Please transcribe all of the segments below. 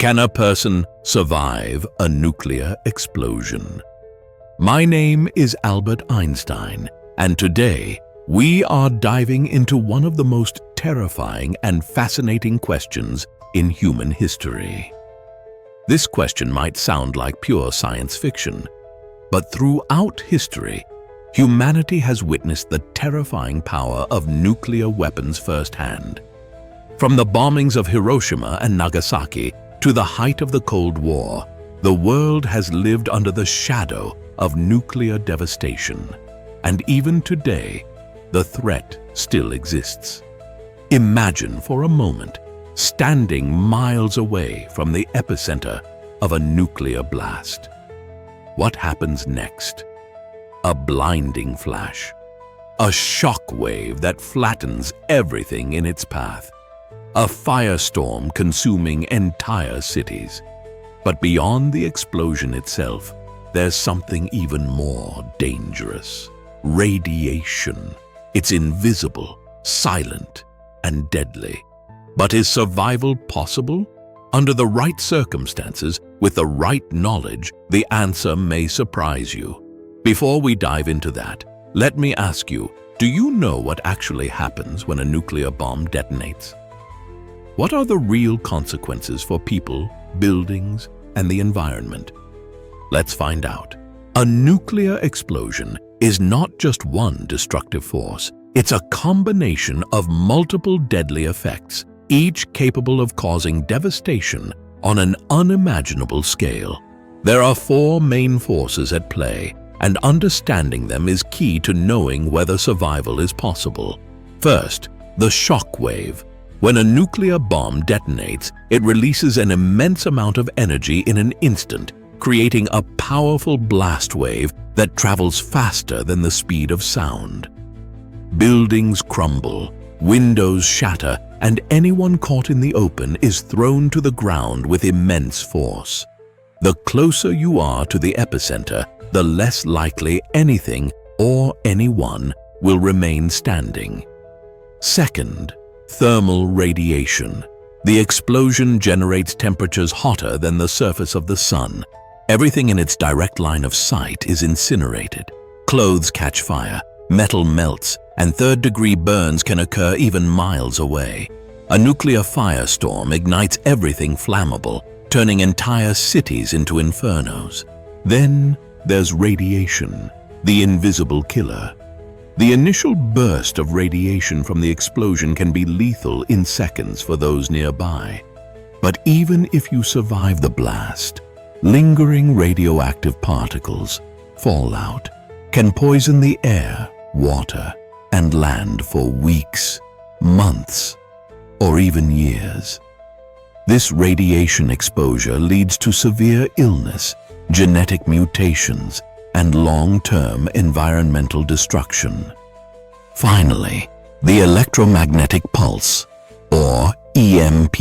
Can a person survive a nuclear explosion? My name is Albert Einstein, and today we are diving into one of the most terrifying and fascinating questions in human history. This question might sound like pure science fiction, but throughout history, humanity has witnessed the terrifying power of nuclear weapons firsthand. From the bombings of Hiroshima and Nagasaki to the height of the Cold War, the world has lived under the shadow of nuclear devastation. And even today, the threat still exists. Imagine for a moment standing miles away from the epicenter of a nuclear blast. What happens next? A blinding flash, a shock wave that flattens everything in its path, a firestorm consuming entire cities. But beyond the explosion itself, there's something even more dangerous: radiation. It's invisible, silent, and deadly. But is survival possible? Under the right circumstances, with the right knowledge, the answer may surprise you. Before we dive into that, let me ask you, do you know what actually happens when a nuclear bomb detonates? What are the real consequences for people, buildings, and the environment? Let's find out. A nuclear explosion is not just one destructive force. It's a combination of multiple deadly effects, each capable of causing devastation on an unimaginable scale. There are four main forces at play, and understanding them is key to knowing whether survival is possible. First, the shock wave. When a nuclear bomb detonates, it releases an immense amount of energy in an instant, creating a powerful blast wave that travels faster than the speed of sound. Buildings crumble, windows shatter, and anyone caught in the open is thrown to the ground with immense force. The closer you are to the epicenter, the less likely anything or anyone will remain standing. Second, thermal radiation. The explosion generates temperatures hotter than the surface of the sun. Everything in its direct line of sight is incinerated. Clothes catch fire, metal melts, and third-degree burns can occur even miles away. A nuclear firestorm ignites everything flammable, turning entire cities into infernos. Then there's radiation, the invisible killer. The initial burst of radiation from the explosion can be lethal in seconds for those nearby. But even if you survive the blast, lingering radioactive particles, fallout, can poison the air, water, and land for weeks, months, or even years. This radiation exposure leads to severe illness, genetic mutations, and long-term environmental destruction. Finally, the electromagnetic pulse, or EMP.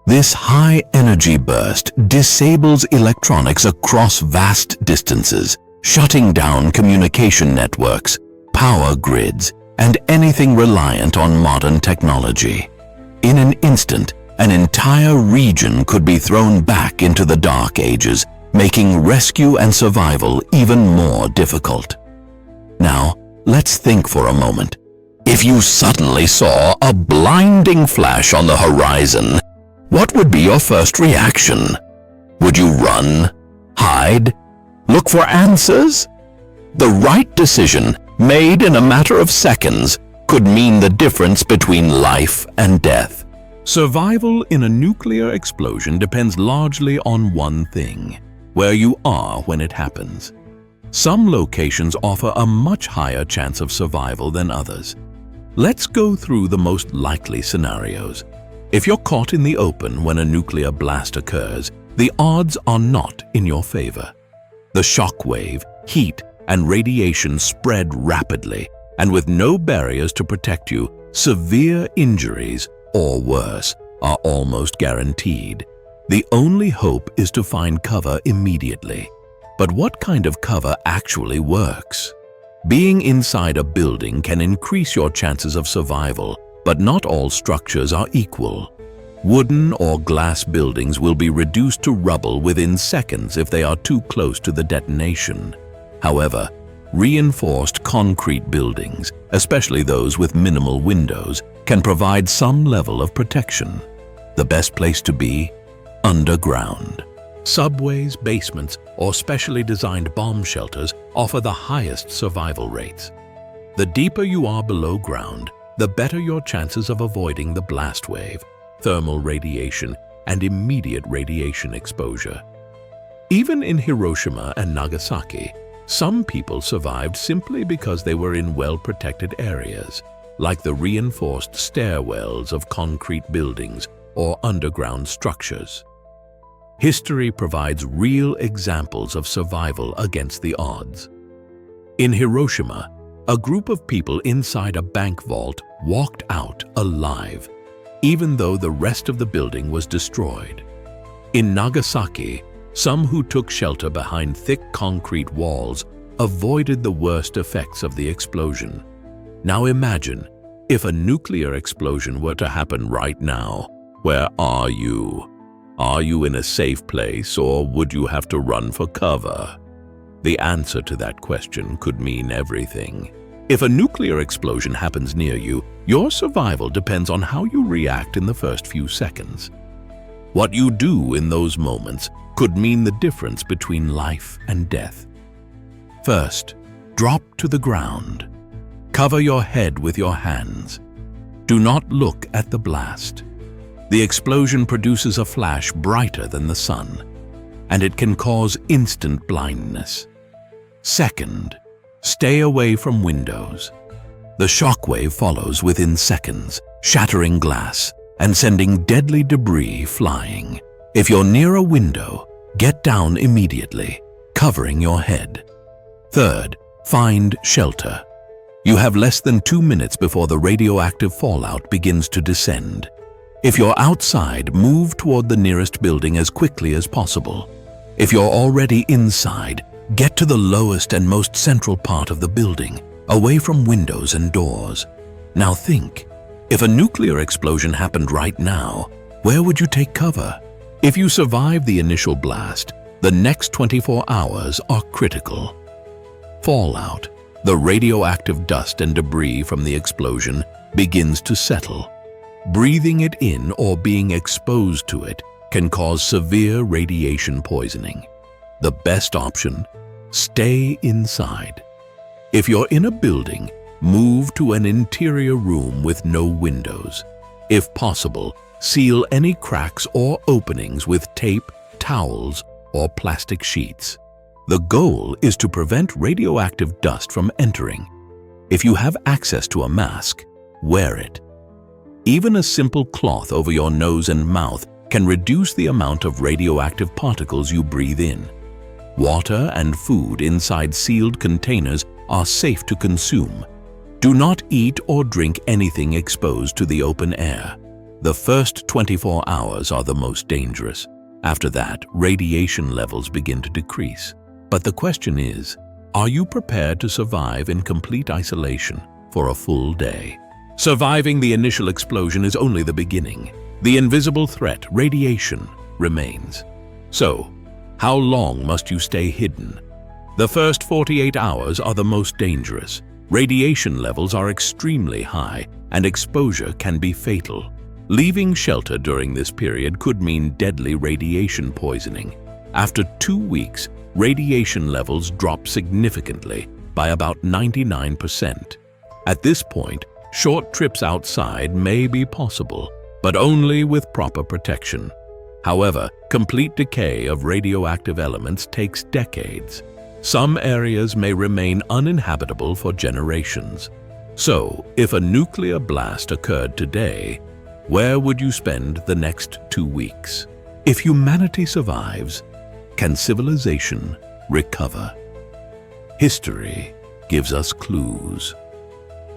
This high-energy burst disables electronics across vast distances, shutting down communication networks, power grids, and anything reliant on modern technology. In an instant, an entire region could be thrown back into the Dark Ages, making rescue and survival even more difficult. Now, let's think for a moment. If you suddenly saw a blinding flash on the horizon, what would be your first reaction? Would you run, hide, look for answers? The right decision, made in a matter of seconds, could mean the difference between life and death. Survival in a nuclear explosion depends largely on one thing: where you are when it happens. Some locations offer a much higher chance of survival than others. Let's go through the most likely scenarios. If you're caught in the open when a nuclear blast occurs, the odds are not in your favor. The shock wave, heat, and radiation spread rapidly, and with no barriers to protect you, severe injuries, or worse, are almost guaranteed. The only hope is to find cover immediately. But what kind of cover actually works? Being inside a building can increase your chances of survival, but not all structures are equal. Wooden or glass buildings will be reduced to rubble within seconds if they are too close to the detonation. However, reinforced concrete buildings, especially those with minimal windows, can provide some level of protection. The best place to be? Underground. Subways, basements, or specially designed bomb shelters offer the highest survival rates. The deeper you are below ground, the better your chances of avoiding the blast wave, thermal radiation, and immediate radiation exposure. Even in Hiroshima and Nagasaki, some people survived simply because they were in well-protected areas, like the reinforced stairwells of concrete buildings or underground structures. History provides real examples of survival against the odds. In Hiroshima, a group of people inside a bank vault walked out alive, even though the rest of the building was destroyed. In Nagasaki, some who took shelter behind thick concrete walls avoided the worst effects of the explosion. Now imagine, if a nuclear explosion were to happen right now, where are you? Are you in a safe place, or would you have to run for cover? The answer to that question could mean everything. If a nuclear explosion happens near you, your survival depends on how you react in the first few seconds. What you do in those moments could mean the difference between life and death. First, drop to the ground. Cover your head with your hands. Do not look at the blast. The explosion produces a flash brighter than the sun, and it can cause instant blindness. Second, stay away from windows. The shockwave follows within seconds, shattering glass and sending deadly debris flying. If you're near a window, get down immediately, covering your head. Third, find shelter. You have less than 2 minutes before the radioactive fallout begins to descend. If you're outside, move toward the nearest building as quickly as possible. If you're already inside, get to the lowest and most central part of the building, away from windows and doors. Now think, if a nuclear explosion happened right now, where would you take cover? If you survive the initial blast, the next 24 hours are critical. Fallout, the radioactive dust and debris from the explosion, begins to settle. Breathing it in or being exposed to it can cause severe radiation poisoning. The best option? Stay inside. If you're in a building, move to an interior room with no windows. If possible, seal any cracks or openings with tape, towels, or plastic sheets. The goal is to prevent radioactive dust from entering. If you have access to a mask, wear it. Even a simple cloth over your nose and mouth can reduce the amount of radioactive particles you breathe in. Water and food inside sealed containers are safe to consume. Do not eat or drink anything exposed to the open air. The first 24 hours are the most dangerous. After that, radiation levels begin to decrease. But the question is, are you prepared to survive in complete isolation for a full day? Surviving the initial explosion is only the beginning. The invisible threat, radiation, remains. So, how long must you stay hidden? The first 48 hours are the most dangerous. Radiation levels are extremely high, and exposure can be fatal. Leaving shelter during this period could mean deadly radiation poisoning. After 2 weeks, radiation levels drop significantly by about 99%. At this point, short trips outside may be possible, but only with proper protection. However, complete decay of radioactive elements takes decades. Some areas may remain uninhabitable for generations. So, if a nuclear blast occurred today, where would you spend the next 2 weeks? If humanity survives, can civilization recover? History gives us clues.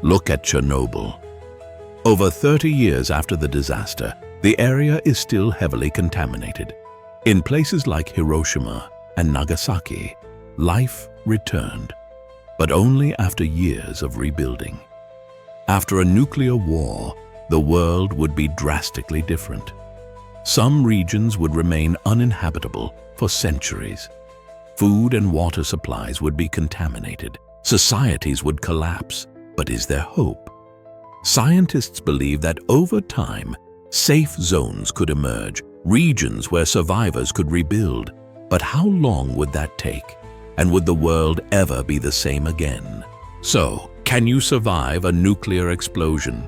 Look at Chernobyl. Over 30 years after the disaster, the area is still heavily contaminated. In places like Hiroshima and Nagasaki, life returned, but only after years of rebuilding. After a nuclear war, the world would be drastically different. Some regions would remain uninhabitable for centuries. Food and water supplies would be contaminated. Societies would collapse. But is there hope? Scientists believe that over time, safe zones could emerge, regions where survivors could rebuild. But how long would that take? And would the world ever be the same again? So, can you survive a nuclear explosion?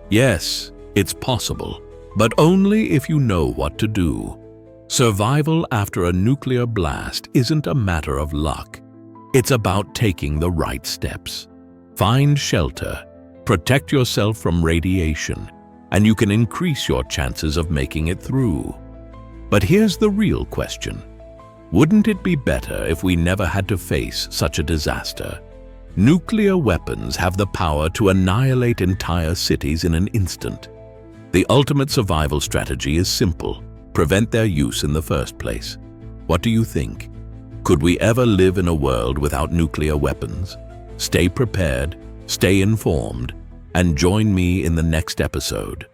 Yes, it's possible, but only if you know what to do. Survival after a nuclear blast isn't a matter of luck. It's about taking the right steps. Find shelter, protect yourself from radiation, and you can increase your chances of making it through. But here's the real question. Wouldn't it be better if we never had to face such a disaster? Nuclear weapons have the power to annihilate entire cities in an instant. The ultimate survival strategy is simple: prevent their use in the first place. What do you think? Could we ever live in a world without nuclear weapons? Stay prepared, stay informed, and join me in the next episode.